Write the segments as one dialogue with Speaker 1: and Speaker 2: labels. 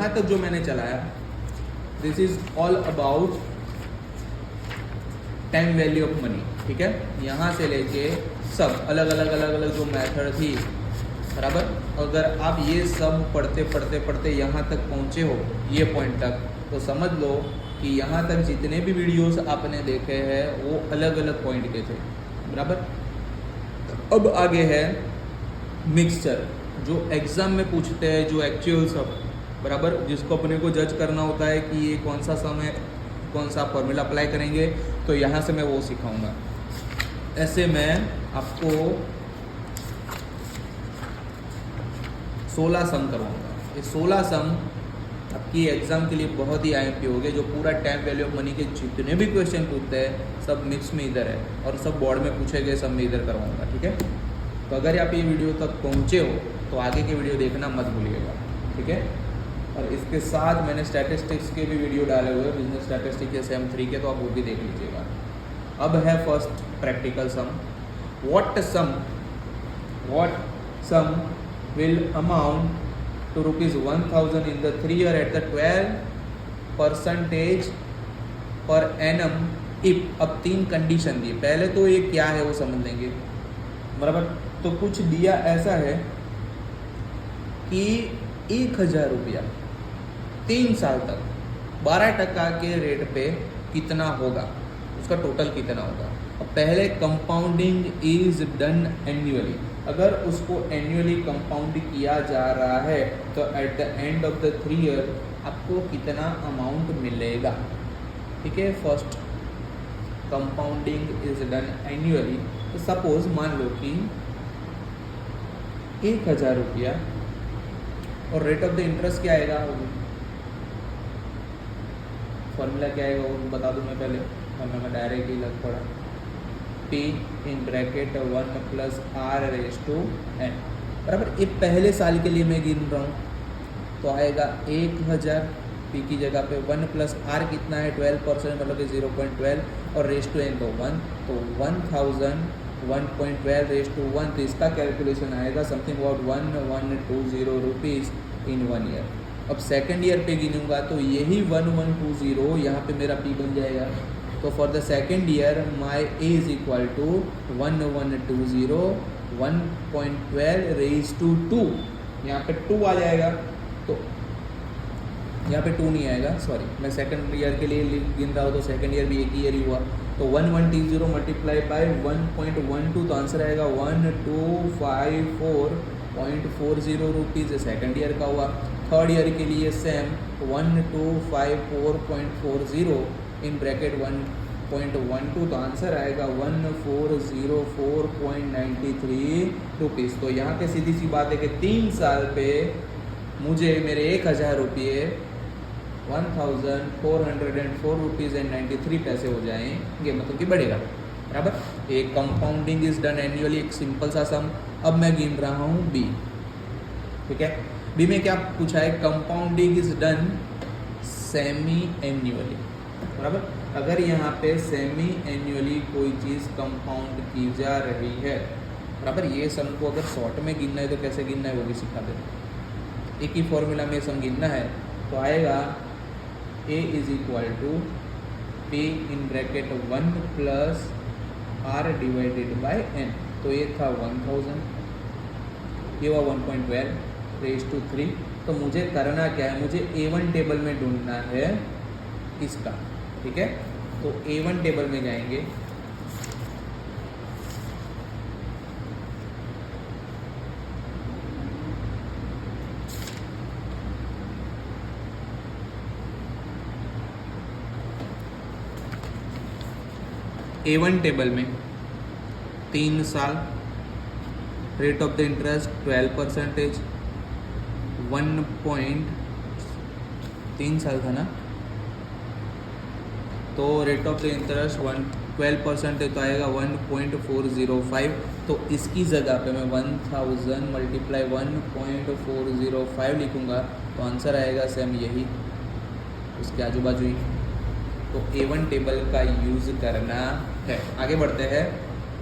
Speaker 1: यहाँ तक जो मैंने चलाया, this is all about time value of money, ठीक है। यहाँ से लेके सब अलग अलग जो मेथड थी, बराबर। अगर आप ये सब पढ़ते यहाँ तक पहुँचे हो, ये पॉइंट तक, तो समझ लो कि यहाँ तक जितने भी वीडियोस आपने देखे हैं वो अलग अलग पॉइंट के थे, बराबर। अब आगे है मिक्सचर, जो एग्ज़ाम में पूछते हैं, जो एक्चुअल सब, बराबर, जिसको अपने को जज करना होता है कि ये कौन सा सम है, कौन सा फॉर्मूला अप्लाई करेंगे, तो यहाँ से मैं वो सिखाऊंगा। ऐसे मैं आपको 16 सम करवाऊंगा। ये 16 सम आपकी एग्ज़ाम के लिए बहुत ही आईएमपी हो गए। जो पूरा टाइम वैल्यू ऑफ मनी के जितने भी क्वेश्चन पूछते हैं सब मिक्स में इधर है, और सब बोर्ड में पूछे गए सब मैं इधर करवाऊंगा, ठीक है। तो अगर आप ये वीडियो तक पहुँचे हो तो आगे के वीडियो देखना मत भूलिएगा, ठीक है। और इसके साथ मैंने स्टैटिस्टिक्स के भी वीडियो डाले हुए हैं, बिजनेस स्टैटिस्टिक्स या सेम 3 के, तो आप वो भी देख लीजिएगा। अब है first practical sum. What sum will amount to ₹1000 in the 3 year at the 12% per annum if। अब 3 कंडीशन दी। पहले तो ये क्या है वो समझ लेंगे, बराबर। तो कुछ दिया ऐसा है कि 1000 रुपया 3 साल तक 12% के रेट पे कितना होगा, उसका टोटल कितना होगा। अब पहले कंपाउंडिंग इज डन एन्युअली। अगर उसको एनुअली कंपाउंड किया जा रहा है तो eight the end of the 3 year आपको कितना अमाउंट मिलेगा, ठीक है। First compounding is done annually. तो सपोज मान लो कि 1000 रुपया और रेट ऑफ द इंटरेस्ट क्या आएगा, फॉर्मूला क्या आएगा वो बता दूं मैं पहले, वरना मैं डायरेक्ट ही लग पड़ा। P इन ब्रैकेट 1 + r⁴n, बराबर। ये पहले साल के लिए मैं गिन रहा हूँ, तो आएगा 1000, P की जगह पे 1 + r कितना है 12%, मतलब कि 0.12, और रेस टू n तो 1, तो 1000 1.12 रेस टू 1, तो इसका कैलकुलेशन आएगा something about 1120 rupees in 1 year. अब सेकेंड ईयर पे गिनूंगा तो यही 1120 यहाँ पे मेरा P बन जाएगा। तो for the second year my A is equal to 1120 1.12 raise to 2, यहाँ पे 2 आ जाएगा। तो यहाँ पे 2 नहीं आएगा, सॉरी, मैं सेकेंड ईयर के लिए गिन रहा हूँ, तो सेकेंड ईयर भी एक ईयर ही हुआ। तो 1120 मल्टीप्लाई बाय 1.12, तो आंसर आएगा 1254.40 रुपीज़, सेकेंड ईयर का हुआ। थर्ड ईयर के लिए सेम 1254.40 इन ब्रैकेट 1.12, तो आंसर आएगा 1404.93 रुपीज़। तो यहाँ पे सीधी सी बात है कि 3 साल पे मुझे मेरे 1000 रुपये 1404 रुपीज़ एंड 93 पैसे हो जाएंगे, मतलब कि बढ़ेगा, बराबर। एक कंपाउंडिंग इज डन एनुअली, एक सिंपल सा सम। अब मैं गिन रहा हूँ बी, ठीक है। बी में क्या पूछा है, compounding is done semi annually, बराबर। अगर यहाँ पे सेमी एन्युअली कोई चीज़ कंपाउंड की जा रही है, बराबर, ये सम को अगर शॉर्ट में गिनना है तो कैसे गिनना है वो भी सिखा देते। एक ही फॉर्मूला में सम गिनना है, तो आएगा A is equal to P in bracket 1 + r divided by n। तो ये था 1000, ये हुआ 1.12 रेज टू 3। तो मुझे करना क्या है, मुझे A1 टेबल में ढूंढना है इसका, ठीक है। तो A1 टेबल में जाएंगे, A1 टेबल में 3 साल, रेट ऑफ द इंटरेस्ट 12%, 1.3 साल था ना, तो रेट ऑफ द इंटरेस्ट 12% है, तो आएगा 1.405। तो इसकी जगह पे मैं 1000 मल्टीप्लाई 1.405 लिखूँगा, तो आंसर आएगा सेम यही, उसके आजू बाजू ही। तो A1 टेबल का यूज़ करना है। आगे बढ़ते हैं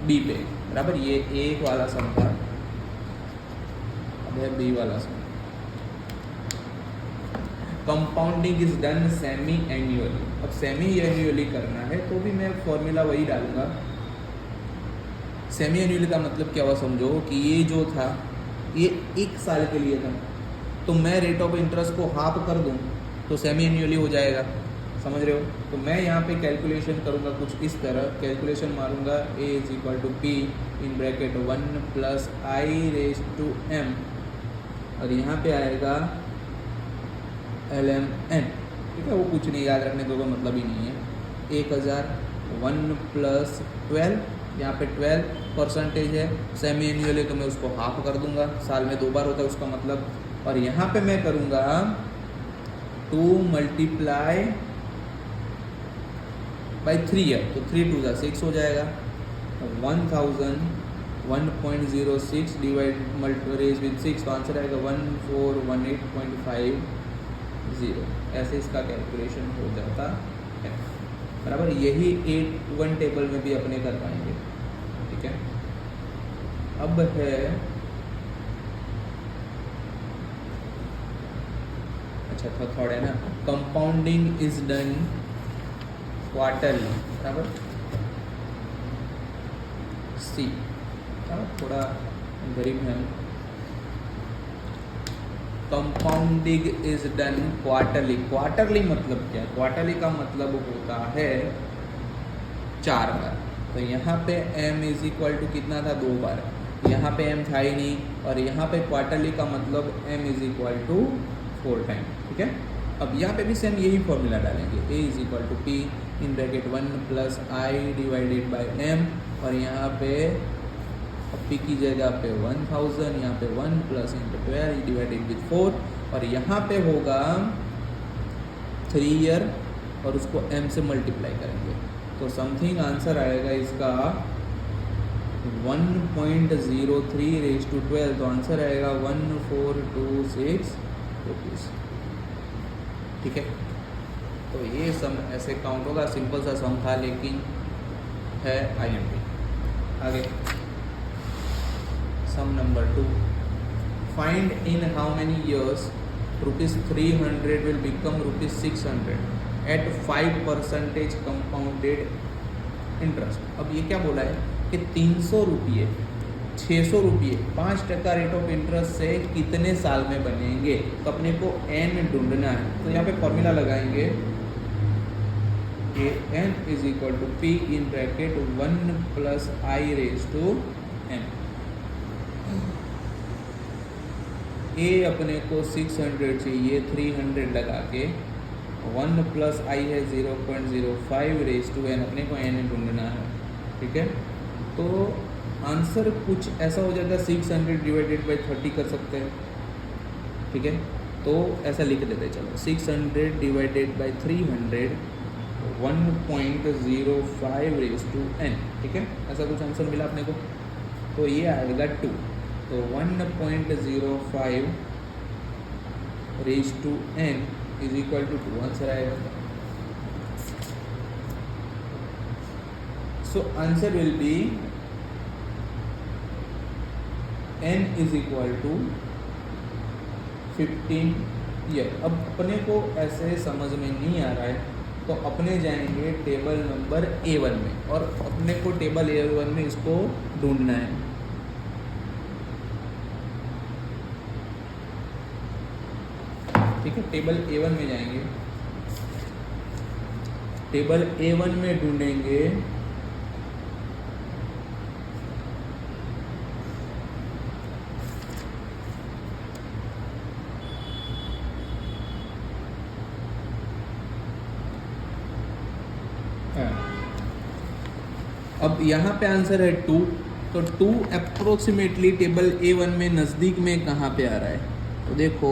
Speaker 1: बी पे, बराबर। ये एक वाला सम था, अब है बी वाला sum. Compounding is done semi annually. अब सेमी एन्युअली करना है तो भी मैं फॉर्मूला वही डालूंगा। सेमी एन्युअली का मतलब क्या हुआ समझो कि ये जो था ये 1 साल के लिए था, तो मैं रेट ऑफ इंटरेस्ट को हाफ कर दूं तो सेमी एन्युअली हो जाएगा, समझ रहे हो। तो मैं यहाँ पे कैलकुलेशन करूँगा कुछ इस तरह, कैलकुलेशन मारूंगा a is equal to P in bracket 1 plus I raise to m, और यहाँ पे आएगा LMN, ठीक है। वो कुछ नहीं याद रखने का कोई मतलब ही नहीं है। 1000 1 प्लस 12, यहाँ पे 12% है, सेमी एन्युअली तो मैं उसको हाफ कर दूंगा, साल में 2 बार होता है उसका मतलब। और यहाँ पे मैं करूँगा 2 मल्टीप्लाई बाई 3 है, तो 3 2 6 हो जाएगा। 1000 1.06 डिवाइड रेज विद 6, तो आंसर आएगा 1418.50। ऐसे इसका कैलकुलेशन हो जाता है, बराबर। यही 1 टेबल में भी अपने कर पाएंगे, ठीक है। अब है अच्छा थर्ड है ना, कंपाउंडिंग इज डन क्वार्टरली, बराबर। सी थोड़ा गरीब है। Compounding is done quarterly. Quarterly मतलब क्या है? क्वार्टरली का मतलब होता है 4 बार। तो यहाँ पे m इज इक्वल टू कितना था? 2 बार। यहाँ पे m था ही नहीं, और यहाँ पे क्वार्टरली का मतलब m is equal to 4 time, ठीक है। अब यहाँ पे भी सेम यही फॉर्मूला डालेंगे, a is equal to P in bracket 1 plus I divided by m, और यहाँ पे p की जगह पे 1000, यहाँ पे 1 प्लस इंटू 12 डिवाइडेड विद 4, और यहाँ पे होगा 3 ईयर और उसको m से मल्टीप्लाई करेंगे, तो समथिंग आंसर आएगा इसका 1.03 रेज टू 12, तो आंसर आएगा 1426 रुपीज़, ठीक है। तो ये सम ऐसे काउंट होगा, सिंपल सा सम था लेकिन है IMP। आगे sum number 2, find in how many years ₹300 will become ₹600 at 5% compounded interest. अब ये क्या बोला है कि 300 रुपये 600 रुपये 5% रेट ऑफ इंटरेस्ट से कितने साल में बनेंगे, तो अपने को n ढूंढना है। तो यहाँ पे फॉर्मूला लगाएंगे कि n is equal to P in bracket 1 plus I raise to m। a अपने को 600 चाहिए, 300 लगा के 1 प्लस आई है 0.05 रेज टू n, अपने को n ढूंढना है, ठीक है। तो आंसर कुछ ऐसा हो जाएगा 600 डिवाइडेड बाई 30 कर सकते हैं, ठीक है। तो ऐसा लिख देते हैं, चलो 600 divided by 300 1.05 raise to n, ठीक है। ऐसा कुछ आंसर मिला अपने को, तो ये आएगा 2, तो 1.05 raise to n is equal to 2 answer आएगा। So answer will be n is equal to 15 year. अब अपने को ऐसे समझ में नहीं आ रहा है, तो अपने जाएंगे टेबल नंबर A1 में, और अपने को टेबल A1 में इसको ढूंढना है। ठीक है, टेबल A1 में जाएंगे, टेबल A1 में ढूंढेंगे अब यहाँ पे आंसर है 2, तो 2 अप्रोक्सीमेटली टेबल A1 में नज़दीक में कहाँ पे आ रहा है, तो देखो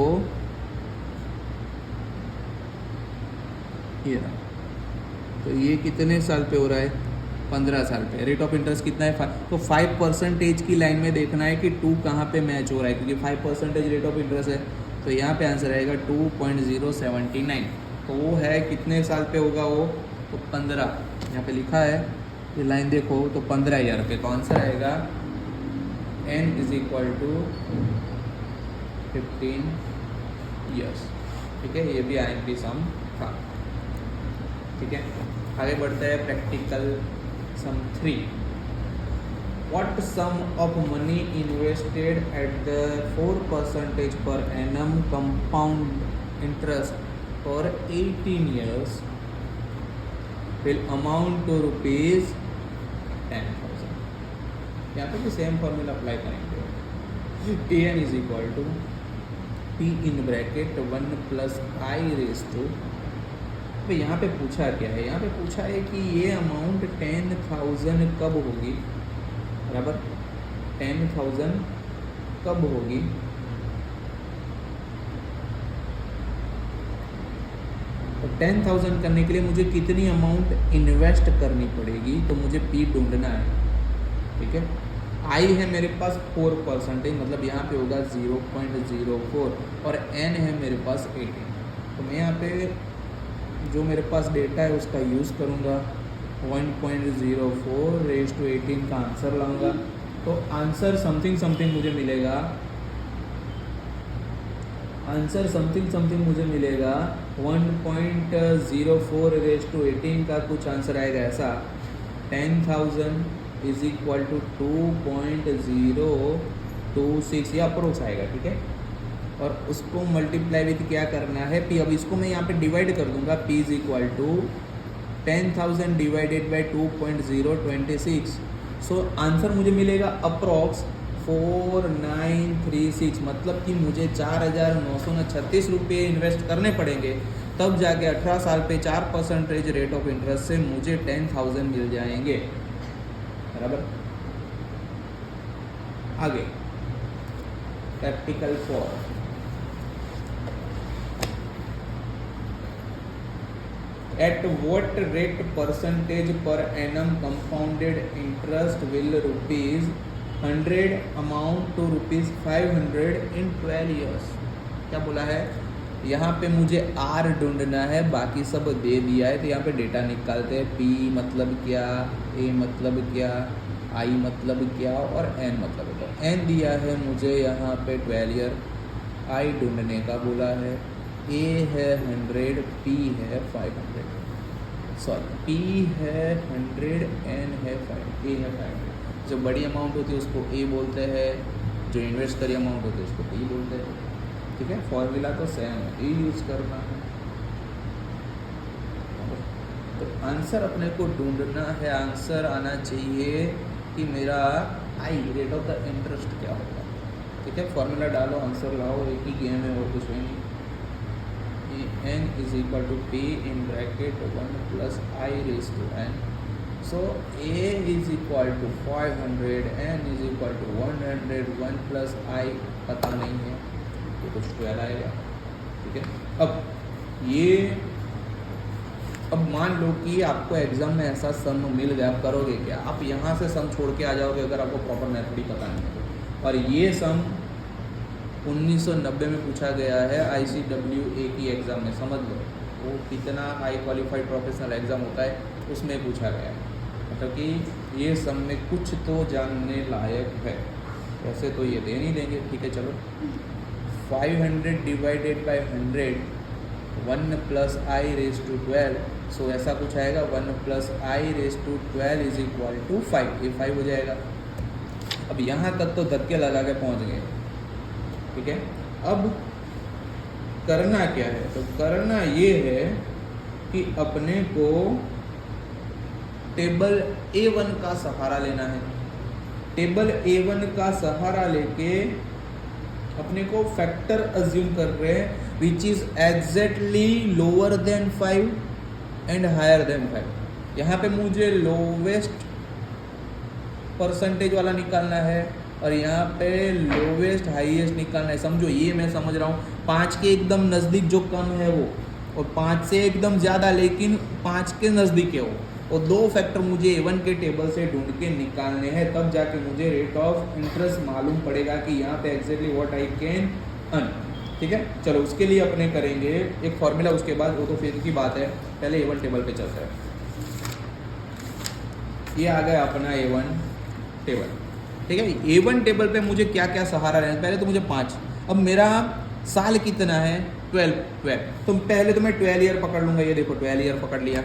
Speaker 1: ये रहा, तो ये कितने साल पे हो रहा है? 15 साल पे। रेट ऑफ इंटरेस्ट कितना है? तो 5% की लाइन में देखना है कि 2 कहाँ पे मैच हो रहा है, क्योंकि 5% रेट ऑफ इंटरेस्ट है, तो यहाँ पे आंसर आएगा 2.079। तो वो है कितने साल पे होगा वो? तो 15, यहाँ पे लिखा है, ये लाइन देखो, तो 15 ईयर पे। तो आंसर आएगा n is equal to 15 years. ठीक है, ये भी IMP सम था। ठीक है, आगे बढ़ते हैं practical some 3। What sum of money invested at the 4% per annum compound interest for 18 years will amount to rupees 10,000? यहाँ पे भी सेम फॉर्मूला अप्लाई करेंगे। AN is equal to P in bracket 1 plus I raise to, तो यहाँ पे पूछा क्या है, यहाँ पे पूछा है कि ये अमाउंट 10,000 कब होगी, बराबर 10,000 कब होगी, तो 10,000 करने के लिए मुझे कितनी अमाउंट इन्वेस्ट करनी पड़ेगी, तो मुझे P ढूंढना है। ठीक है, I है मेरे पास 4%, मतलब यहाँ पे होगा 0.04 और N है मेरे पास 18। तो मैं यहाँ पे जो मेरे पास डेटा है उसका यूज़ करूँगा, 1.04 रेज टू 18 का आंसर लाऊंगा। तो आंसर समथिंग समथिंग मुझे मिलेगा, आंसर समथिंग समथिंग मुझे मिलेगा 1.04 रेज टू 18 का कुछ आंसर आएगा ऐसा। 10,000 इज इक्वल टू 2.026 ये अप्रोक्स आएगा। ठीक है, और उसको मल्टीप्लाई विथ क्या करना है P। अब इसको मैं यहाँ पे डिवाइड कर दूंगा, P is equal to 10,000 divided by 2.026। So answer मुझे मिलेगा अप्रोक्स 4936, मतलब कि मुझे 4,936 रुपये इन्वेस्ट करने पड़ेंगे, तब जाके 18 साल पे 4% रेट ऑफ इंटरेस्ट से मुझे 10,000 मिल जाएंगे, बराबर। आगे practical 4। At what rate percentage per annum compounded interest will rupees 100 amount to rupees 500 in 12 years? क्या बोला है, यहाँ पे मुझे R ढूंढना है, बाकी सब दे दिया है, तो यहाँ पे डेटा निकालते हैं। P मतलब क्या, A मतलब क्या, I मतलब क्या और N मतलब क्या। N दिया है मुझे यहाँ पे 12 ईयर, I ढूंढने का बोला है, A है 100, P है 500, सॉरी P है 100, N है 5, A है 500। जो बड़ी अमाउंट होती है उसको A बोलते हैं, जो इन्वेस्ट करी अमाउंट होती है उसको P बोलते हैं। ठीक है, फॉर्मूला तो सेम है, E यूज़ करना है। तो आंसर अपने को ढूंढना है, आंसर आना चाहिए कि मेरा I rate of the interest क्या होगा। ठीक है, फॉर्मूला डालो, आंसर लाओ, एक ही गेम है और कुछ नहीं। N is equal to P in bracket 1 plus I raised to N. So A is equal to 500, N is equal to 100, 1 plus I पता नहीं है, तो कुछ 12 आएगा। ठीक है, अब मान लो कि आपको एग्जाम में ऐसा सम मिल गया, आप करोगे क्या, आप यहाँ से सम छोड़ के आ जाओगे अगर आपको प्रॉपर मेथड ही पता नहीं है। और ये सम 1990 में पूछा गया है ICWA की एग्ज़ाम में, समझ लो वो कितना हाई क्वालिफाइड प्रोफेशनल एग्ज़ाम होता है, उसमें पूछा गया है। मतलब कि ये सब में कुछ तो जानने लायक है, वैसे तो ये दे नहीं देंगे। ठीक है, चलो 500 divided by 100, 1 plus I raise to 12, so ऐसा कुछ आएगा 1 plus I raise to 12 is equal to 5, ये 5 हो जाएगा। अब यहाँ तक तो धक्के लगा के पहुँच गए। ठीक है, अब करना क्या है, तो करना ये है कि अपने को टेबल A1 का सहारा लेना है। टेबल A1 का सहारा लेके अपने को फैक्टर अज्यूम कर रहे हैं which is exactly lower than 5 and higher than 5। यहाँ पे मुझे लोवेस्ट परसेंटेज वाला निकालना है और यहाँ पे लोवेस्ट हाईएस्ट निकालना है। समझो, ये मैं समझ रहा हूँ 5 के एकदम नज़दीक जो कम है वो, और 5 से एकदम ज़्यादा लेकिन 5 के नज़दीक है वो, और दो फैक्टर मुझे A1 के टेबल से ढूंढ के निकालने हैं, तब जाके मुझे रेट ऑफ इंटरेस्ट मालूम पड़ेगा कि यहाँ पे exactly what I can earn. ठीक है, चलो उसके लिए अपने करेंगे एक फॉर्मूला, उसके बाद वो तो फिर की बात है, पहले A1 टेबल पे चलते हैं। ये आ गया अपना A1 टेबल। ठीक है, A1 टेबल पे मुझे क्या क्या सहारा लेना है, पहले तो मुझे 5, अब मेरा साल कितना है 12। तो पहले तो मैं 12 ईयर पकड़ लूंगा, ये देखो 12 ईयर पकड़ लिया।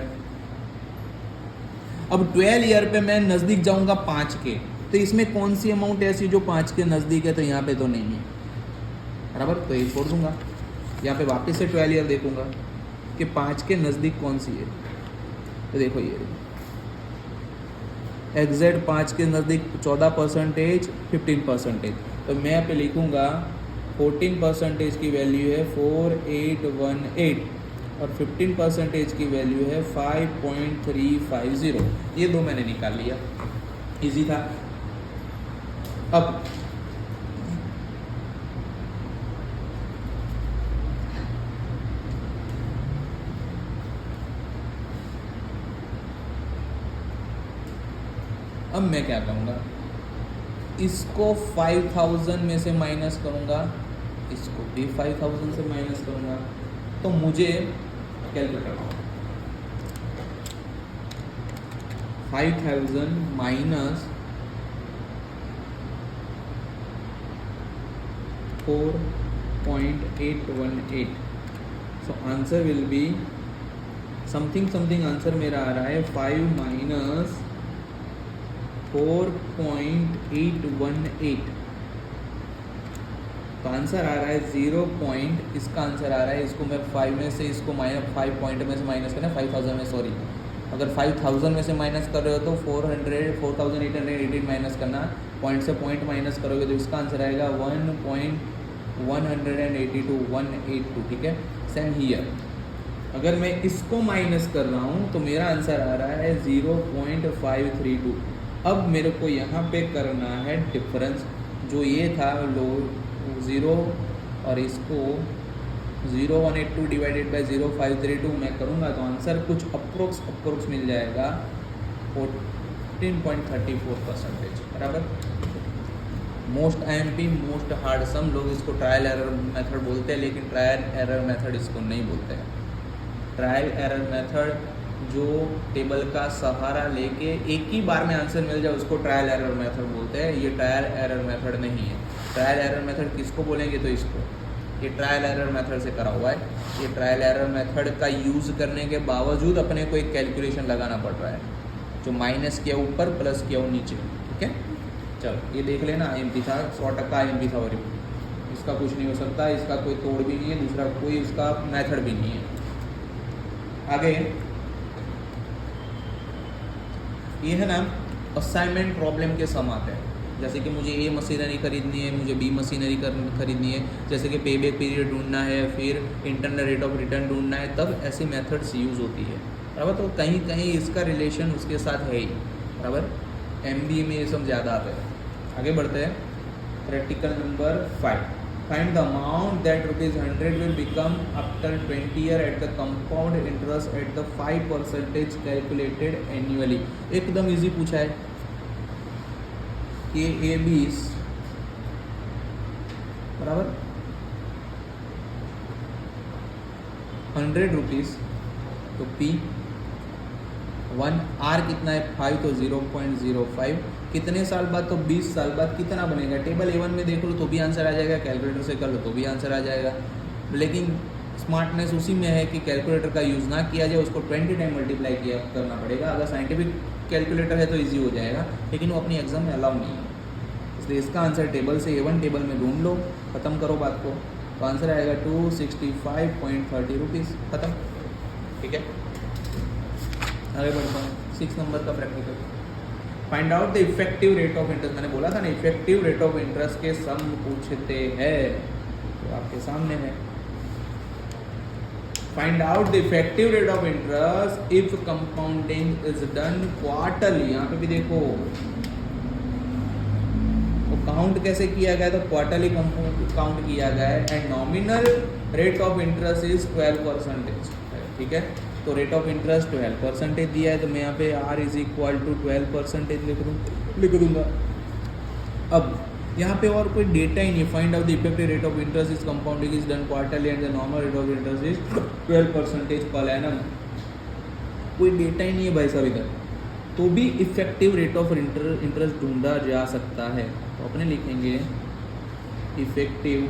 Speaker 1: अब 12 ईयर पे मैं नज़दीक जाऊंगा 5 के, तो इसमें कौन सी अमाउंट ऐसी जो 5 के नज़दीक है, तो यहाँ पे तो नहीं है बराबर, तो ये छोड़ दूंगा। यहाँ पे वापस से 12 ईयर देखूंगा कि 5 के नज़दीक कौन सी है, तो देखो ये एग्जैक्ट 5 के नज़दीक 14%, 15%, तो मैं यहाँ पे लिखूंगा 14% की वैल्यू है 4818 और 15% की वैल्यू है 5.350। ये दो मैंने निकाल लिया, इजी था। अब मैं क्या करूँगा, इसको 5000 में से माइनस करूँगा, इसको भी 5000 से माइनस करूँगा, तो मुझे calculator 5000 minus 4.818, so answer will be something answer मेरा आ रहा है 5 माइनस 4.818, तो आंसर आ रहा है 0 पॉइंट, इसका आंसर आ रहा है, इसको मैं 5 में से इसको -5 पॉइंट में से माइनस करना, 5000 में, सॉरी, अगर 5000 में से माइनस कर रहे हो तो 4818 माइनस करना, पॉइंट से पॉइंट माइनस करोगे तो इसका आंसर आएगा 1.182, ठीक है। सेम हियर, अगर मैं इसको माइनस कर रहा हूँ तो मेरा आंसर आ रहा है 0.532। अब मेरे को यहाँ पे करना है डिफरेंस, जो ये था लो 0 और इसको 0182 डिवाइडेड बाई 0532 मैं करूँगा तो आंसर कुछ अप्रोक्स मिल जाएगा 14.34%, बराबर। Most IMP most hard sum, लोग इसको ट्रायल एरर मेथड बोलते हैं, लेकिन ट्रायल एरर मेथड इसको नहीं बोलते हैं। ट्रायल एरर मेथड जो टेबल का सहारा लेके एक ही बार में आंसर मिल जाए उसको ट्रायल एरर मेथड बोलते हैं, ये ट्रायल एरर मेथड नहीं है। ट्रायल एरर मेथड किसको बोलेंगे, तो इसको, ये ट्रायल एरर मेथड से करा हुआ है। ये ट्रायल एरर मेथड का यूज़ करने के बावजूद अपने को एक कैलकुलेशन लगाना पड़ रहा है, जो माइनस किया ऊपर प्लस किया नीचे, ठीक है। चलो ये देख लेना, IMP था 100% IMP था, और इसका कुछ नहीं हो सकता, इसका कोई तोड़ भी नहीं है, दूसरा कोई इसका मेथड भी नहीं है। आगे ये है ना असाइनमेंट प्रॉब्लम के सम आते हैं, जैसे कि मुझे A मशीनरी खरीदनी है, मुझे B मशीनरी खरीदनी है, जैसे कि पे बैक पीरियड ढूंढना है, फिर इंटरनल रेट ऑफ रिटर्न ढूंढना है, तब ऐसी मेथड्स यूज़ होती है, बराबर। तो कहीं कहीं इसका रिलेशन उसके साथ है ही, बराबर। MBA में ये सब ज़्यादा आता है। आगे बढ़ते हैं, practical number 5, find the amount that ₹100 will become after 20 year at the compound interest at the 5% calculated annually. एकदम इजी पूछा है कि A20 बराबर ₹100, तो P1 R कितना है 5, तो 0.05, कितने साल बाद, तो 20 साल बाद कितना बनेगा। टेबल A1 में देख लो तो भी आंसर आ जाएगा, कैलकुलेटर से कर लो तो भी आंसर आ जाएगा, लेकिन स्मार्टनेस उसी में है कि कैलकुलेटर का यूज़ ना किया जाए, उसको 20 टाइम मल्टीप्लाई किया करना पड़ेगा। अगर साइंटिफिक कैलकुलेटर है तो इजी हो जाएगा, लेकिन वो अपनी एग्जाम में अलाउ नहीं है, इसलिए इसका आंसर टेबल से A1 टेबल में ढूंढ लो, ख़त्म करो बात को, तो आंसर आएगा ₹265.30, ख़त्म, ठीक है। आगे बढ़ता हूँ, 6 नंबर का practical, find out the effective rate of interest. मैंने बोला था ना इफेक्टिव रेट ऑफ इंटरेस्ट के सम पूछते हैं, तो आपके सामने है। Find out the effective rate of interest if compounding is done quarterly. यहाँ पे भी देखो वो काउंट कैसे किया गया, तो क्वार्टरली काउंट किया गया है, and nominal rate of interest is 12%, ठीक है। तो रेट ऑफ इंटरेस्ट 12% दिया है, तो मैं यहाँ पे R इज इक्वल टू 12% लिख दूंगा। अब यहाँ पे और कोई डेटा ही नहीं, find out the effective rate of interest is compounding is done quarterly and the normal rate of interest is 12% per annum, कोई डेटा ही नहीं है भाई साहब इधर, तो भी इफेक्टिव रेट ऑफ इंटरेस्ट ढूंढा जा सकता है। तो अपने लिखेंगे effective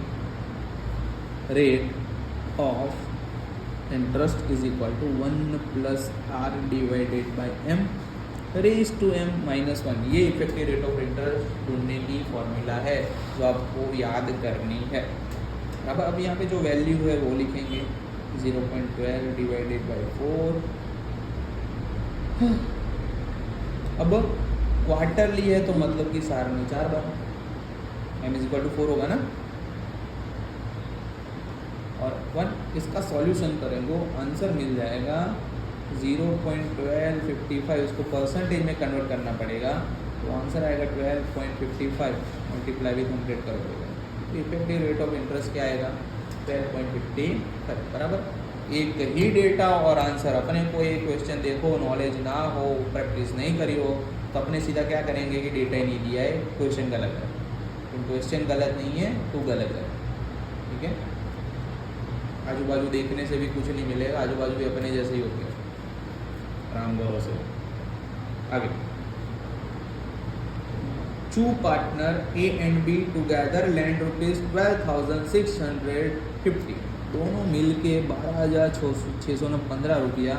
Speaker 1: rate of interest is equal to 1 plus R divided by M raise to M minus 1। ये इफेक्टिव रेट ऑफ इंटरेस्ट ढूंढने की फॉर्मूला है जो आपको याद करनी है। अब यहाँ पे जो वैल्यू है वो लिखेंगे 0.12 डिवाइडेड बाई 4। अब क्वार्टरली है तो मतलब कि सार में 4 बार m इज इक्वल टू 4 होगा ना, और 1 इसका सॉल्यूशन करेंगे आंसर मिल जाएगा 0.1255। उसको परसेंटेज में कन्वर्ट करना पड़ेगा तो आंसर आएगा 12.55 मल्टीप्लाई विथ 100 करोगे तो इफेक्टिव रेट ऑफ इंटरेस्ट क्या आएगा 12.55 बराबर। एक ही डेटा और आंसर, अपने को एक क्वेश्चन देखो नॉलेज ना हो प्रैक्टिस नहीं करी हो तो अपने सीधा क्या करेंगे कि डेटा ही नहीं दिया है क्वेश्चन गलत है। तो क्वेश्चन गलत नहीं है तो गलत है, ठीक है। आजू बाजू देखने से भी कुछ नहीं मिलेगा, आजू बाजू भी अपने जैसे ही होते हैं, राम भरोसे। आगे two partner A and B together lend ₹12,650। दोनों मिल के 12,615 रुपया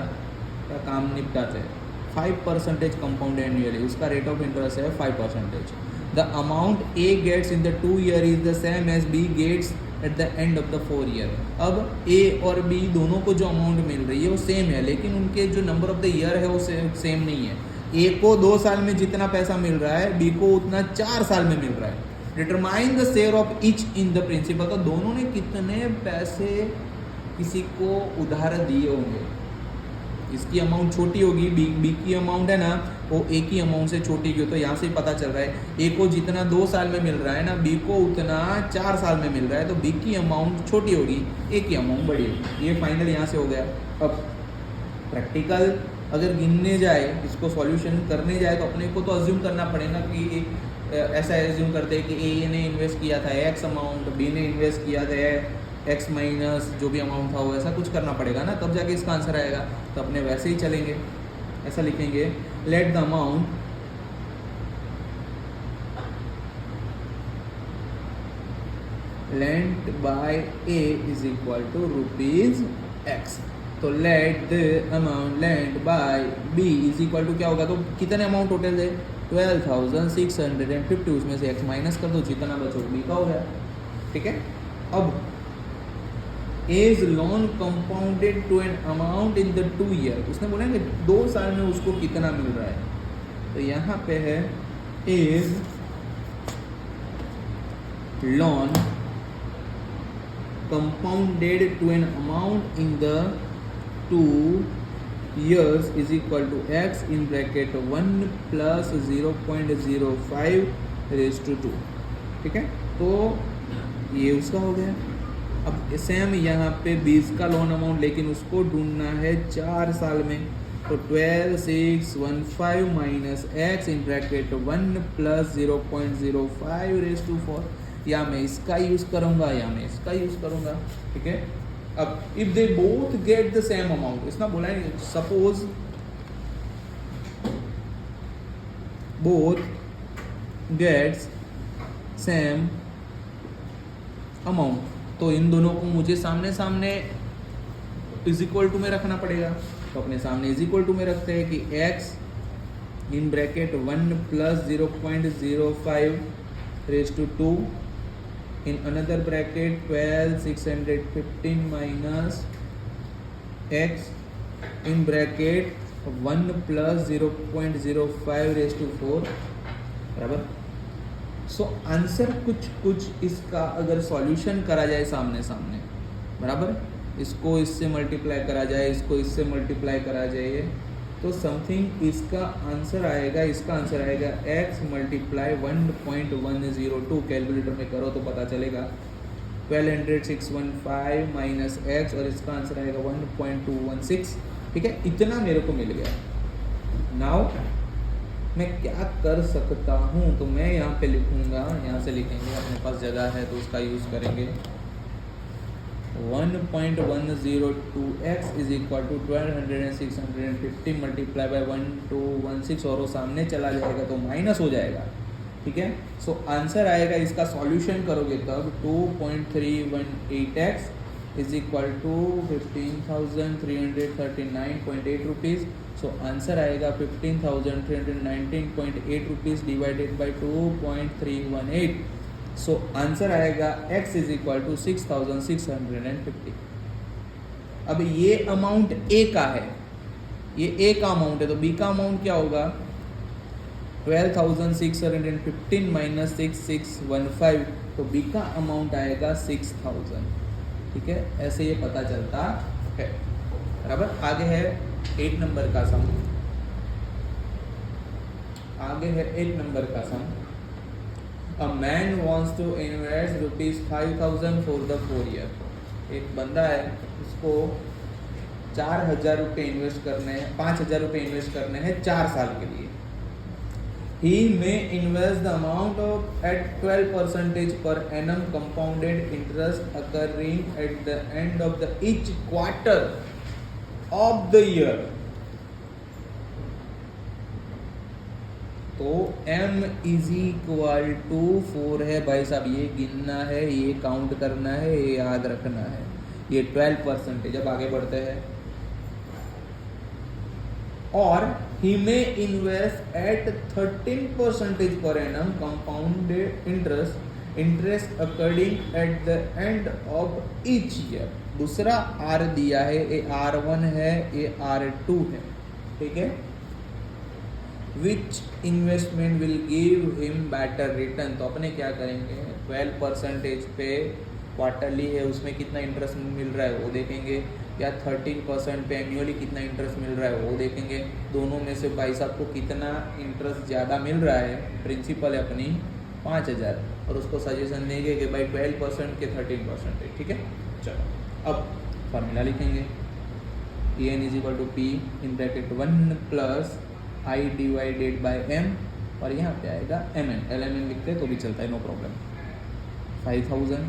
Speaker 1: का काम निपटाते हैं। 5% कंपाउंड एनुअली, उसका रेट ऑफ इंटरेस्ट है 5%। The amount A gets in the 2 year is the same as B gets at the end of the 4 year. अब ए और बी दोनों को जो अमाउंट मिल रही है वो सेम है, लेकिन उनके जो नंबर ऑफ द ईयर है वो सेम नहीं है। ए को 2 साल में जितना पैसा मिल रहा है बी को उतना 4 साल में मिल रहा है। Determine the share of each in the principal. तो दोनों ने कितने पैसे किसी को उधार दिए होंगे, इसकी अमाउंट छोटी होगी, बी की अमाउंट है ना वो ए की अमाउंट से छोटी की, तो यहाँ से पता चल रहा है ए को जितना 2 साल में मिल रहा है ना बी को उतना 4 साल में मिल रहा है, तो बी की अमाउंट छोटी होगी ए की अमाउंट बड़ी होगी। ये फाइनल यहाँ से हो गया। अब प्रैक्टिकल अगर गिनने जाए, इसको सॉल्यूशन करने जाए तो अपने को तो अज्यूम करना पड़ेगा कि ऐसा एज्यूम करते हैं कि ए ने इन्वेस्ट किया था एक्स अमाउंट, बी ने इन्वेस्ट किया था एक्स माइनस जो भी अमाउंट था वो, ऐसा कुछ करना पड़ेगा ना, तब जाके इसका आंसर आएगा। तो अपने वैसे ही चलेंगे, ऐसा लिखेंगे let the amount lent by A is equal to ₹x। तो let the amount lent by B is equal to क्या होगा, तो कितने अमाउंट टोटल है 12,650, उसमें से x माइनस कर दो, जितना बचो बी का हो गया, ठीक है। अब A's loan compounded to an amount in the 2 year, उसने बोला कि 2 साल में उसको कितना मिल रहा है, तो यहाँ पे है A's loan compounded to an amount in the 2 years is equal to x in bracket 1 plus 0.05 raised to 2, ठीक है। तो ये उसका हो गया। अब सेम यहाँ पे 20 का लोन अमाउंट, लेकिन उसको ढूंढना है 4 साल में, तो 12,615 minus X in bracket 1 plus 0.05 raise to 4। या मैं इसका यूज़ करूँगा या मैं इसका यूज़ करूँगा, ठीक है। अब if they both get the same amount, इसना बोला है suppose both gets same amount, तो इन दोनों को मुझे सामने सामने इज इक्वल टू में रखना पड़ेगा। तो अपने सामने इज इक्वल टू में रखते हैं कि x in bracket 1 plus 0.05 raise to 2 in another bracket 12,615 minus x in bracket 1 plus 0.05 raised to 4 बराबर। सो आंसर कुछ इसका अगर सॉल्यूशन करा जाए सामने सामने बराबर, इसको इससे मल्टीप्लाई करा जाए, इसको इससे मल्टीप्लाई करा जाए, तो समथिंग इसका आंसर आएगा, इसका आंसर आएगा x मल्टीप्लाई 1.102। कैलकुलेटर में करो तो पता चलेगा 12,615 माइनस x, और इसका आंसर आएगा 1.216, ठीक है। इतना मेरे को मिल गया। नाउ मैं क्या कर सकता हूँ, तो मैं यहाँ पे लिखूँगा, यहाँ से लिखेंगे, अपने पास जगह है तो उसका यूज़ करेंगे। 1.102x is equal to 12,650 multiply by 1.216, और वो सामने चला जाएगा तो माइनस हो जाएगा, ठीक है। सो आंसर आएगा, इसका सॉल्यूशन करोगे तब 2.318x is equal to 15,339.8 rupees. So answer आएगा 15,319.8 rupees divided by 2.318. So answer आएगा x इज इक्वल टू 6,650. अब ये अमाउंट ए का है, ये ए का अमाउंट है, तो बी का अमाउंट क्या होगा? 12,615 माइनस 6,615. तो बी का अमाउंट आएगा 6,000. ठीक है, ऐसे ये पता चलता है. बराबर. आगे है 8 नंबर का सम. आगे है 8 नंबर का sum. A man wants to invest ₹5,000 for the 4 year. एक बंदा है, उसको 4,000 रुपये इन्वेस्ट करने हैं, 5,000 रुपये इन्वेस्ट करने हैं 4 साल के लिए. He may invest the amount of at 12% per annum compounded interest occurring at the end of the each quarter of the year. तो m इज इक्वल टू 4 है भाई साहब. ये गिनना है, ये काउंट करना है, ये याद रखना है. ये 12%. अब आगे बढ़ते हैं. और he may invest at 13% per annum compounded interest occurring at the end of each year. दूसरा R दिया है, ये R1 है, ये R2 है. ठीक है. Which investment will give him better return? तो अपने क्या करेंगे? 12% पे क्वार्टरली है, उसमें कितना इंटरेस्ट मिल रहा है वो देखेंगे, या 13% पे एनुअली कितना इंटरेस्ट मिल रहा है वो देखेंगे. दोनों में से भाई साहब को कितना इंटरेस्ट ज़्यादा मिल रहा है. प्रिंसिपल है अपनी 5,000 और उसको सजेशन देंगे कि भाई 12% के 13% है. ठीक है. चलो अब फॉर्मूला लिखेंगे. N is equal to P in bracket 1 plus I divided by M, और यहाँ पे आएगा M N. L M N लिखते तो भी चलता है, नो प्रॉब्लम. 5,000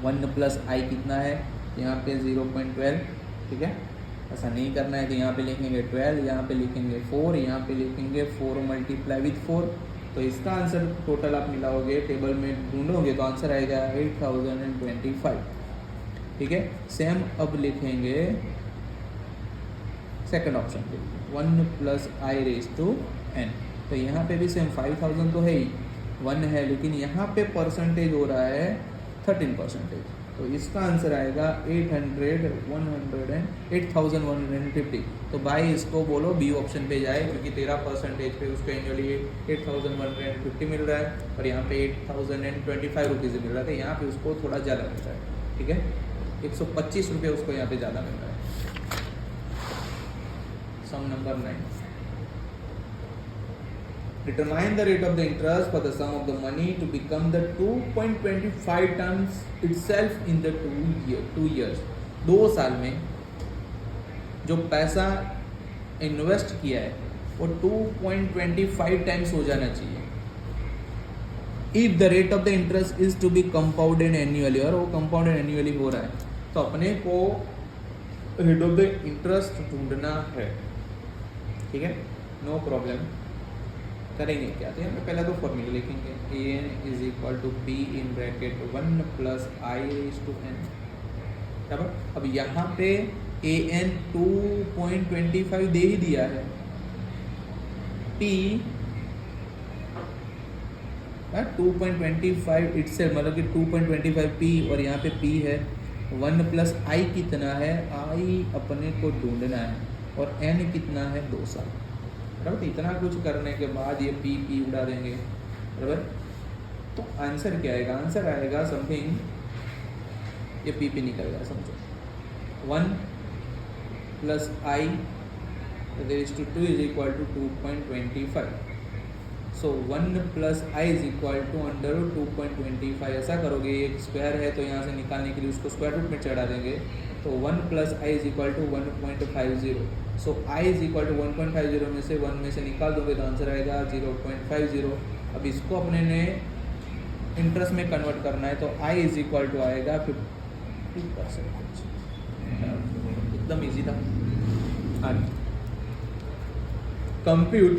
Speaker 1: 1 प्लस आई कितना है? यहाँ पे 0.12. ठीक है. ऐसा नहीं करना है तो यहाँ पे लिखेंगे 12, यहाँ पे लिखेंगे 4, यहाँ पे लिखेंगे 4 मल्टीप्लाई विथ 4. तो इसका आंसर टोटल आप मिलाओगे, टेबल में ढूंढोगे तो आंसर आएगा 8,025. ठीक है. सेम अब लिखेंगे सेकंड ऑप्शन पे 1 plus I raise to N. तो यहाँ पे भी सेम 5,000 तो है ही, 1 है, लेकिन यहाँ पे परसेंटेज हो रहा है 13%. तो इसका आंसर आएगा 8,150. तो भाई इसको बोलो बी ऑप्शन पे जाए, क्योंकि 13% पे उसको एनुअली 8,150 मिल रहा है और यहाँ पे 8,025 रुपीज़ मिल रहा था. यहाँ पे उसको थोड़ा ज़्यादा मिल रहा है. ठीक है. 125 रुपये उसको यहाँ पे ज़्यादा मिल रहा है. सम number 9. Determine the rate of the interest for the sum of the money to become the 2.25 times itself in the 2 years. 2 साल में जो पैसा इन्वेस्ट किया है वो 2.25 टाइम्स हो जाना चाहिए. If the rate of the interest is to be compounded annually, और वो compounded annually हो रहा है, तो अपने को रेट ऑफ द इंटरेस्ट ढूंढना है. ठीक है. No problem. करेंगे क्या? तो यहाँ पे पहले तो फॉर्मूला लिखेंगे. A N is equal to P in bracket 1 plus I raise to N. बराबर. अब यहाँ पे ए एन 2.25 दे ही दिया है. पी 2.25 इटसेल्फ, मतलब कि 2.25 पी, और यहाँ पे पी है 1 प्लस आई कितना है? आई अपने को ढूंढना है, और एन कितना है? 2 साल. बराबर. इतना कुछ करने के बाद ये पी उड़ा देंगे. बराबर. तो आंसर क्या आएगा? आंसर आएगा समथिंग, ये पी निकल गया समझो. 1 plus I raise to 2 is equal to 2.25. So 1 plus i is equal to under 2.25. ऐसा करोगे, एक स्क्वायर है तो यहाँ से निकालने के लिए उसको स्क्वायर रूट में चढ़ा देंगे. तो 1 plus i is equal to 1.50. So i is equal to 1.50 में से 1 में से निकाल दोगे तो आंसर आएगा 0.50. अब इसको अपने ने इंटरेस्ट में कन्वर्ट करना है, तो आई इज इक्वल टू आएगा 50%. एकदम इजी था. आगे compute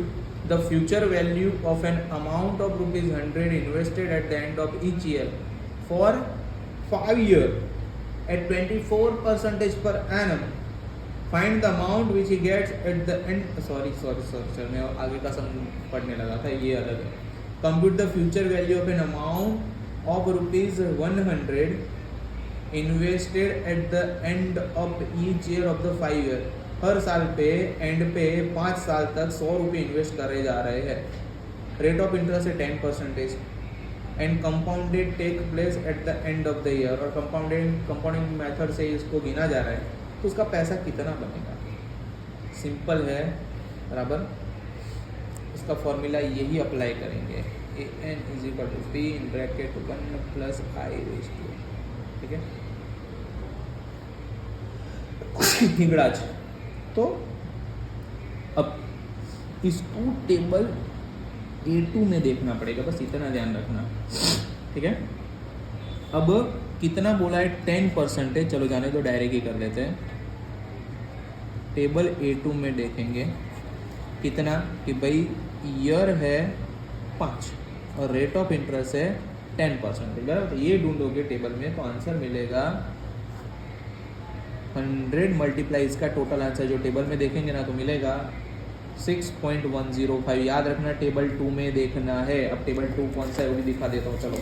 Speaker 1: the future value of an amount of ₹100 invested at the end of each year for 5 year at 24% per annum. Find the amount which he gets at the end. Sorry, मैं आगे का सम पढ़ने लगा था, ये अलग है. Compute the future value of an amount of ₹100 invested at the end of each year of the 5 year. हर साल पे एंड पे 5 साल तक 100 रुपये इन्वेस्ट करे जा रहे हैं. रेट ऑफ इंटरेस्ट है 10% and compounded take place at the end of the year. और कंपाउंडिंग मेथड से इसको गिना जा रहा है, तो उसका पैसा कितना बनेगा. सिंपल है, बराबर. इसका फॉर्मूला यही अप्लाई करेंगे. an = p in bracket 1 plus I raised to. ठीक है, हिंगड़ाज. तो अब इसको टेबल A2 में देखना पड़ेगा, बस इतना ध्यान रखना. ठीक है, अब कितना बोला है 10%. चलो जाने तो डायरेक्ट ही कर लेते हैं. टेबल A2 में देखेंगे कितना कि भाई ईयर है 5 और रेट ऑफ इंटरेस्ट है 10%. बराबर. तो ये ढूंढोगे टेबल में तो आंसर मिलेगा 100 मल्टीप्लाई इसका टोटल आंसर जो टेबल में देखेंगे ना तो मिलेगा 6.105. याद रखना टेबल 2 में देखना है. अब टेबल 2 कौन सा है वो भी दिखा देता हूँ. चलो,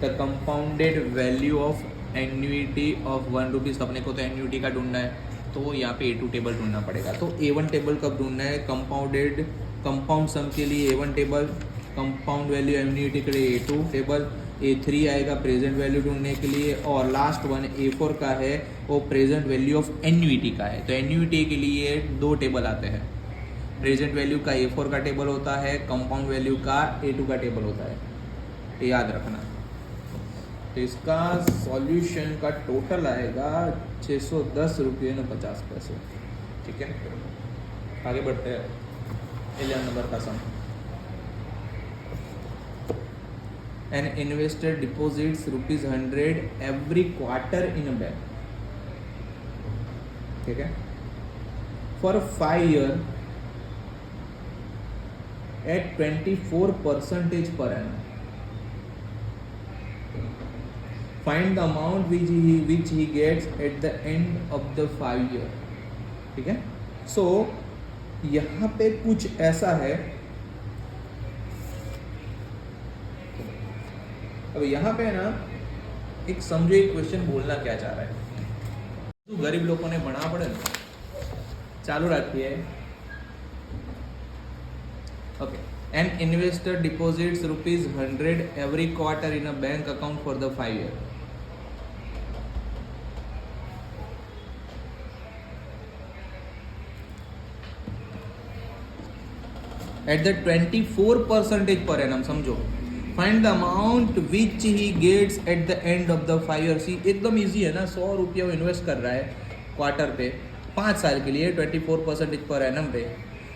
Speaker 1: the compounded value of annuity of ₹1. अपने को तो एन्युइटी का ढूंढना है, तो यहाँ पे A2 टेबल ढूंढना पड़ेगा. तो A1 टेबल कब ढूंढना है? कंपाउंड सम के लिए A1 table, compound value annuity के लिए A2 टेबल. A3 आएगा प्रेजेंट वैल्यू ढूंढने के लिए, और लास्ट वन A4 का है वो प्रेजेंट वैल्यू ऑफ एन्युइटी का है. तो एन्युइटी के लिए 2 टेबल आते हैं. प्रेजेंट वैल्यू का A4 का टेबल होता है, कंपाउंड वैल्यू का A2 का टेबल होता है. तो याद रखना. तो इसका सॉल्यूशन का टोटल आएगा 610 रुपये 50 पैसे. ठीक है, आगे बढ़ते हैं. 11 नंबर का सम. An investor deposits ₹100 every quarter in a bank. ठीक है, for 5 years at 24% per annum. Find the amount which he gets at the end of the 5 year. ठीक है, so यहाँ पे कुछ ऐसा है. अब यहाँ पे ना एक समझो एक क्वेश्चन बोलना क्या चाह रहा है. तो गरीब लोगों ने बना पड़े ना, चालू रखिए. Okay, an investor deposits ₹100 every quarter in a bank account for the 5 year. At the 24% per annum. समझो, find the amount which he gets at the end of the 5 years. एकदम इजी है ना. 100 रुपया वो इन्वेस्ट कर रहा है quarter पे 5 साल के लिए 24% पर एनम पे.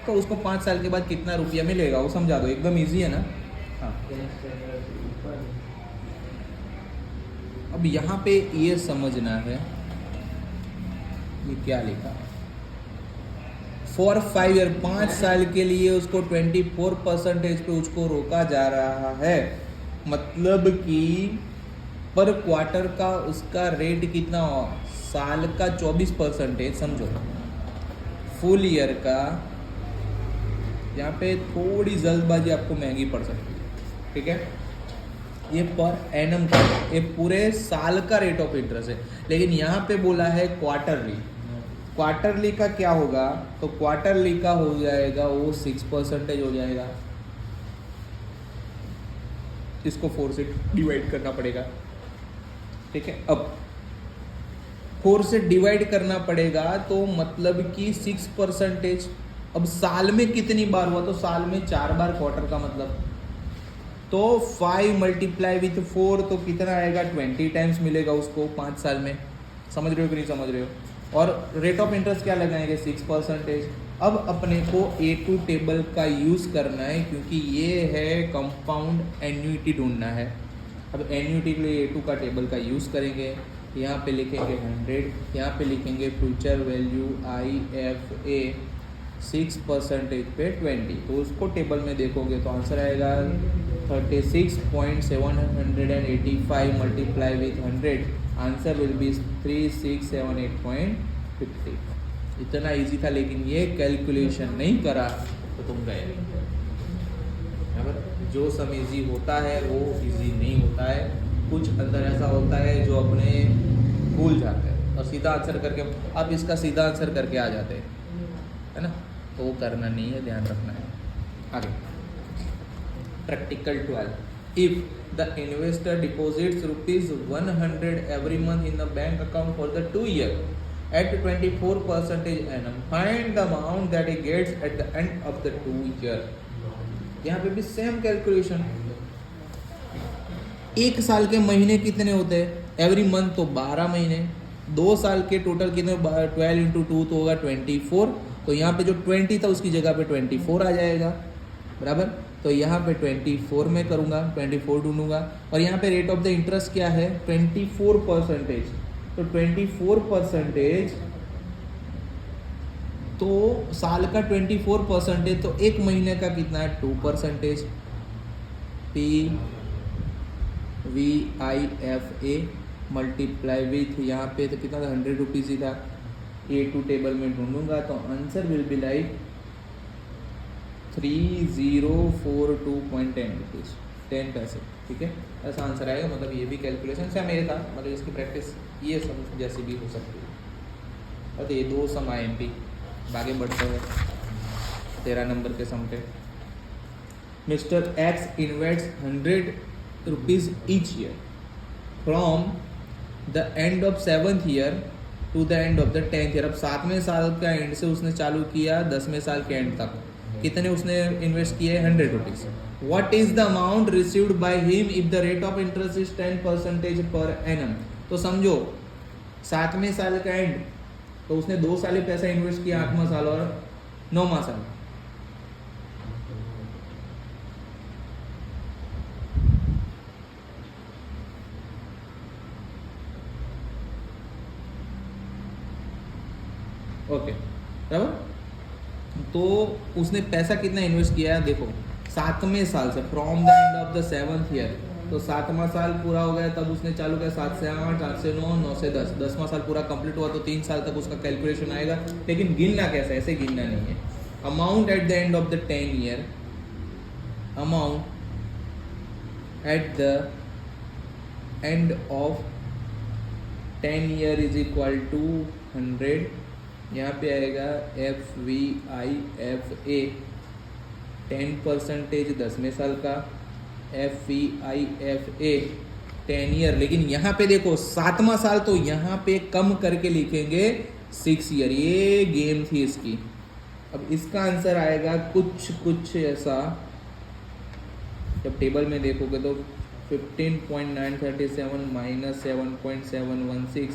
Speaker 1: तो उसको 5 साल के बाद कितना रुपया मिलेगा वो समझा दो. एकदम इजी है ना. हाँ, अब यहाँ पे ये समझना है ये क्या लिखा. फॉर 5 year 5 साल के लिए उसको 24% पे उसको रोका जा रहा है. मतलब कि पर क्वार्टर का उसका रेट कितना हो, साल का 24%. समझो, फुल ईयर का यहाँ पे थोड़ी जल्दबाजी आपको महंगी पड़ सकती है. ठीक है, ये पर एनम का, ये पूरे साल का रेट ऑफ इंटरेस्ट है. लेकिन यहाँ पे बोला है क्वार्टरली. क्वार्टरली का क्या होगा, तो क्वार्टरली का हो जाएगा वो 6% हो जाएगा. इसको 4 से डिवाइड करना पड़ेगा. ठीक है, अब 4 से डिवाइड करना पड़ेगा तो मतलब कि 6%. अब साल में कितनी बार हुआ, तो साल में 4 बार क्वार्टर का मतलब. तो 5 मल्टीप्लाई विथ 4 तो कितना आएगा, 20 टाइम्स मिलेगा उसको 5 साल में. समझ रहे हो कि नहीं समझ रहे हो. और रेट ऑफ इंटरेस्ट क्या लगाएंगे, 6%. अब अपने को A2 टेबल का यूज़ करना है क्योंकि ये है कंपाउंड एन्युइटी ढूंढना है. अब एन्युइटी के लिए A2 का टेबल का यूज़ करेंगे. यहाँ पे लिखेंगे 100, यहाँ पे लिखेंगे फ्यूचर वैल्यू IFA 6% पे 20, तो उसको टेबल में देखोगे तो आंसर आएगा 36.785 multiply with 100, answer will B 3678.50। इतना इजी था, लेकिन ये कैलकुलेशन नहीं करा तो तुम गए। बराबर, जो सम इजी होता है वो इजी नहीं होता है, कुछ अंदर ऐसा होता है जो अपने भूल जाते हैं और सीधा आंसर करके, आप इसका सीधा आंसर करके आ जाते हैं, है ना, तो वो करना नहीं है, ध्यान रखना है। आगे practical 12, if the investor deposits ₹100 every month in the bank account for the 2 year at 24% annum, find the amount that he gets at the end of the 2 year। यहाँ पे भी सेम कैलकुलेशन। एक साल के महीने कितने होते हैं? एवरी मंथ तो 12 महीने। 2 साल के टोटल कितने? 12 × 2 तो होगा 24। तो यहाँ पे जो 20 था उसकी जगह पे 24 आ जाएगा, बराबर। तो यहाँ पे 24 में करूँगा, 24 ढूंढूंगा, और यहाँ पे रेट ऑफ द इंटरेस्ट क्या है? 24%। तो 24%, तो साल का 24%, तो एक महीने का कितना है? 2%। PVIFA मल्टीप्लाई विथ, यहाँ पे तो कितना था? 100 रुपीज़ ही था। A2 टेबल में ढूंढूंगा तो answer will be like 3042.10 rupees, 10 पैसे। ठीक है, ऐसा आंसर आएगा। मतलब ये भी कैलकुलेशन से मेरे था, मतलब इसकी प्रैक्टिस ये सम जैसी भी हो सकती है। और ये 2 सम IMP। आगे बढ़ते हैं 13 नंबर के सम पे। Mister X invest 100 rupees each year from the end of 7th year to the end of the 10th year. अब 7वें साल का एंड से उसने चालू किया 10वें साल के एंड तक, कितने उसने इन्वेस्ट किए? 100 rupees. What is the amount received by him if the rate of interest is 10% per annum. तो समझो 7वें साल का एंड, तो उसने 2 साल ही पैसा इन्वेस्ट किया, 8वां साल और 9वां साल। ओके, बराबर। तो उसने पैसा कितना इन्वेस्ट किया है? देखो 7वें साल से, from the end of the 7th year, तो 7वां साल पूरा हो गया तब उसने चालू किया 7 से 8, 8 से 9, 9 से 10, 10वां साल पूरा कंप्लीट हुआ तो 3 साल तक उसका कैलकुलेशन आएगा। लेकिन गिनना कैसे? ऐसे गिनना नहीं है। Amount at the end of the 10 year, amount at the end of 10 year is equal to 100। यहाँ पे आएगा FVIFA 10% 10वें साल का, FVIFA 10 ईयर। लेकिन यहाँ पे देखो 7वां साल, तो यहाँ पे कम करके लिखेंगे 6 ईयर। ये गेम थी इसकी। अब इसका आंसर आएगा कुछ ऐसा, जब टेबल में देखोगे तो 15.937 माइनस 7.716,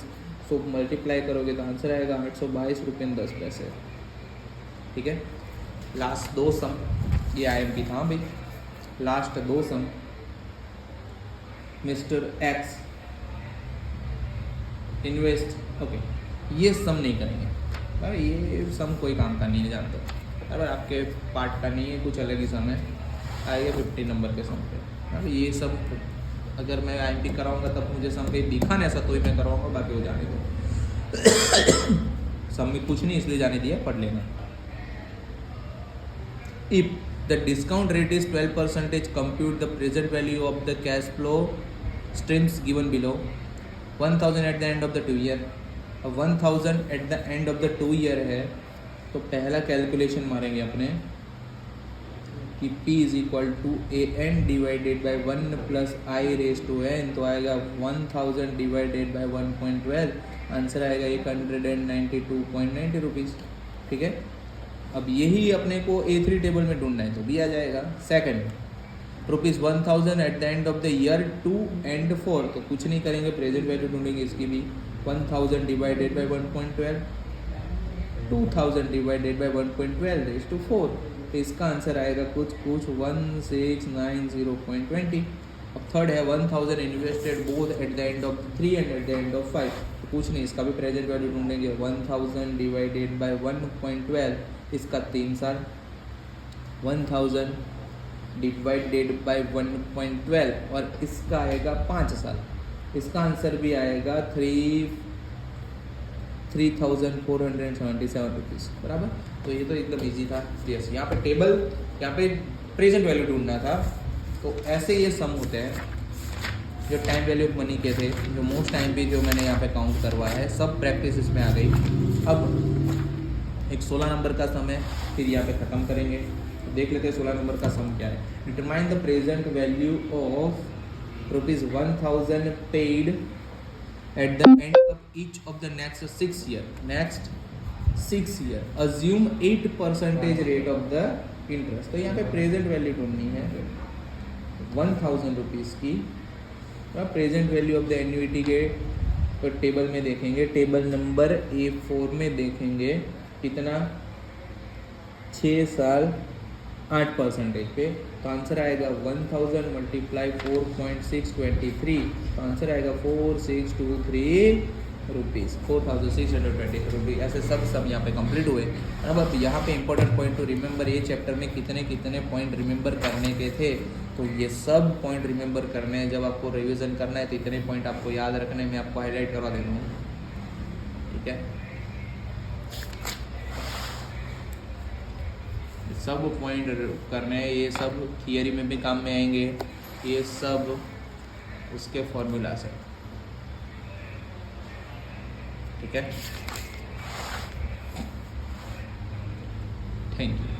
Speaker 1: सो मल्टीप्लाई करोगे तो आंसर आएगा 822 रुपये 10 पैसे। ठीक है, लास्ट 2 सम ये IMP था भाई। लास्ट 2 सम, मिस्टर एक्स इन्वेस्ट, ओके ये सम नहीं करेंगे, अरे ये सम कोई काम का नहीं है, जानते हो। अरे आपके पार्ट का नहीं है, कुछ अलग ही सम है। आइए 50 नंबर के सम पे। अरे ये सब अगर मैं IMP कराऊंगा तब मुझे सम पे दिखा नहीं, ऐसा तो ही मैं करवाऊंगा, बाकी वो जाने दो। सम में कुछ नहीं इसलिए जाने दिया, पढ़ लेना। If the discount rate is 12%, compute the present value of the cash flow streams given below. 1000 at the end of the 2 year. अब 1000 at the end of the 2 year है, तो पहला कैलकुलेशन मारेंगे अपने कि P is equal to AN divided by 1 plus I⁻n, तो आएगा 1000 divided by 1.12, answer आएगा 192.90 रुपीज़। ठीक है, अब यही अपने को A3 टेबल में ढूंढना है, तो भी आ जाएगा। Second, ₹1000 at the end of the year 2 and 4, तो कुछ नहीं करेंगे, प्रेजेंट वैल्यू ढूंढेंगे इसकी भी। 1000 divided by 1.12, 2000 divided by 1.12 raise to 4, तो इसका आंसर आएगा कुछ 1690.20। अब थर्ड है 1000 invested both at the end of 3 and eight the end of 5, तो कुछ नहीं, इसका भी प्रेजेंट वैल्यू ढूंढेंगे। 1000 डिवाइडेड बाई 1.12 इसका 3 साल, 1000 डिवाइडेड बाय 1.12 और इसका आएगा 5 साल। इसका आंसर भी आएगा 3,477 रुपीज़, बराबर। तो ये तो एकदम इजी था। यस, यहाँ पे टेबल, यहाँ पे प्रेजेंट वैल्यू ढूंढना था। तो ऐसे ये सम होते हैं जो टाइम वैल्यू ऑफ मनी के थे, जो मोस्ट टाइम भी जो मैंने यहाँ पे काउंट करवाया है, सब प्रैक्टिस इसमें आ गई। अब एक 16 नंबर का सम है, फिर यहाँ पे ख़त्म करेंगे। देख लेते हैं 16 नंबर का सम क्या है। Determine the present value of ₹1000 paid eight the end of each of the next 6 year. Assume 8% rate of the interest. तो यहाँ पे प्रेजेंट वैल्यू ढूंढनी है 1000 रुपीज़ की। Present value of the annuity के तो टेबल में देखेंगे, टेबल नंबर A4 में देखेंगे कितना, 6 साल 8% पे। तो आंसर आएगा 1000 मल्टीप्लाई 4.623। तो आंसर आएगा 4623 रुपीज़, 4620 रुपीज़। ऐसे सब यहाँ पे कंप्लीट हुए। अब यहाँ पे इंपॉर्टेंट पॉइंट टू रिमेंबर, ये चैप्टर में कितने पॉइंट रिमेंबर करने के थे। तो ये सब पॉइंट रिमेंबर करने हैं। जब आपको रिवीजन करना है तो इतने पॉइंट आपको याद रखने में, आपको हाईलाइट करवा देना हूँ, ठीक है। सब पॉइंट करने हैं, ये सब थियरी में भी काम में आएंगे, ये सब उसके फॉर्मूला से, ठीक है। Thank you.